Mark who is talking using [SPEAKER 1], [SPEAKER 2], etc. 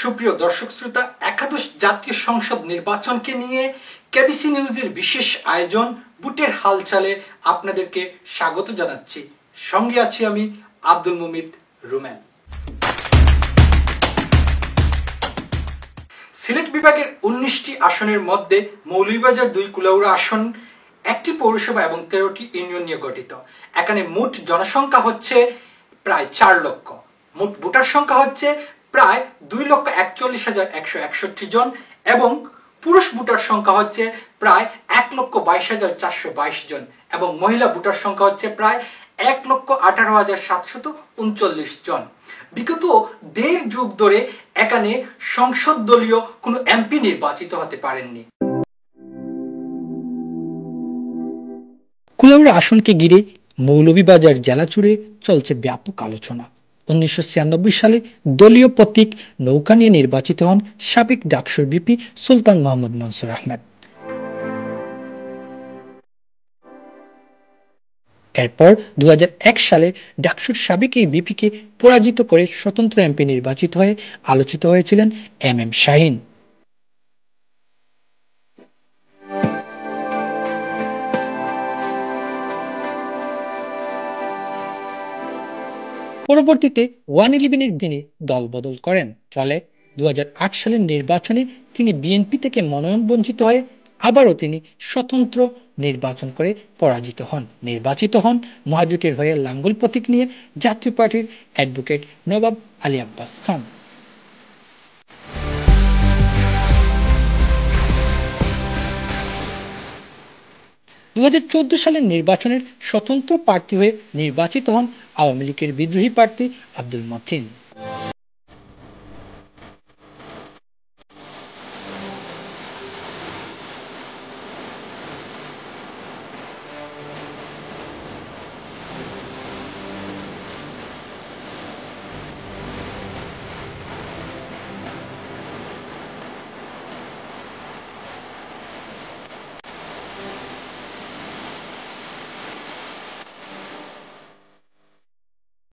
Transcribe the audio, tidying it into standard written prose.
[SPEAKER 1] সুপ্রিয় দর্শক শ্রোতা, একাদশ জাতীয় সংসদ নির্বাচনকে নিয়ে কেবিসি নিউজের বিশেষ আয়োজন বুটের হালচালে আপনাদেরকে স্বাগত জানাচ্ছি। সঙ্গে আছি আমি আব্দুল মুমিত রুমেন। সিলেট বিভাগের 19টি আসনের মধ্যে মৌলভীবাজার 2 কুলাউড়া আসন, 1টি পৌরসভা এবং 13টি ইউনিয়ন নিয়ে গঠিত। এখানে মোট জনসংখ্যা হচ্ছে প্রায় 4 লক্ষ। মোট ভোটার সংখ্যা হচ্ছে প্রায় 2,41,161 জন এবং পুরুষ ভোটার সংখ্যা হচ্ছে প্রায় 1,22,422 জন এবং মহিলা ভোটার সংখ্যা হচ্ছে প্রায় 1,18,739 জন। বিগত 1.5 যুগ ধরে এখানে সংসদ দলীয় কোনো এমপি নির্বাচিত হতে পারেননি।
[SPEAKER 2] কুলাউড়া আসনকে ঘিরে মৌলভীবাজার জেলা জুড়ে চলছে ব্যাপক আলোচনা। 1996 সালে দলীয় প্রতীক নৌকা নিয়ে নির্বাচিত হন সাবেক ডাকসুর ভিপি সুলতান মোহাম্মদ মনসুর আহমেদ। এরপর 2001 সালে ডাকসুর সাবেক এই ভিপিকে পরাজিত করে স্বতন্ত্র এমপি নির্বাচিত হয়ে আলোচিত হয়েছিলেন MM শাহীন। পরবর্তীতে 111-এর দিনে দল বদল করেন। ফলে 2008 সালের নির্বাচনে তিনি বিএনপি থেকে মনোনয়ন বঞ্চিত হয়ে আবারও তিনি স্বতন্ত্র নির্বাচন করে পরাজিত হন। নির্বাচিত হন মহাজোটের হয়ে লাঙ্গল প্রতীক নিয়ে জাতীয় পার্টির অ্যাডভোকেট নবাব আলী আব্বাস খান। 2014 সালের নির্বাচনের স্বতন্ত্র প্রার্থী হয়ে নির্বাচিত হন আওয়ামী লীগের বিদ্রোহী প্রার্থী আব্দুল মতিন।